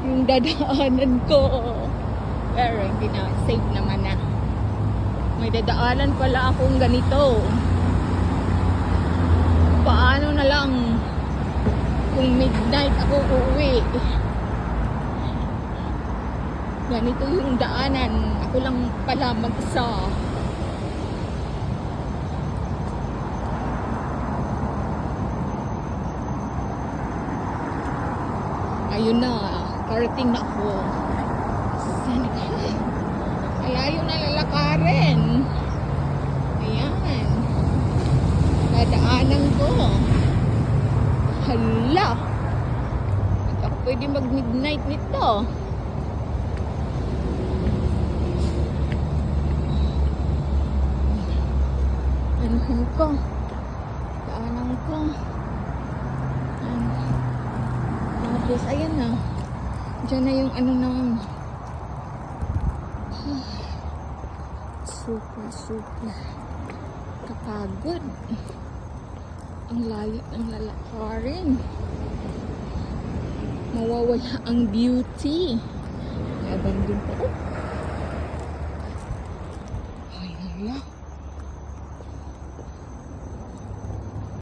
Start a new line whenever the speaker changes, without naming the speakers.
yung dadaanan ko. Pero hindi na, safe naman na. May dadaanan pala akong ganito. Paano na lang kung midnight ako uuwi? Ganito yung daanan. Ako lang pala mag-isa. Ayun na, karating na ako. Sana ka? Malayo na lalakarin. Ayan. Dadaanan ko. Hala. Hindi ako pwede mag-midnight nito. Anuhan ko. Daanan ko. Tapos, ayan na. Diyan na yung ano na. Super kapagod. Ang layo ng lalakarin. Mawawala ang beauty. Abandon pa. Ay, hala.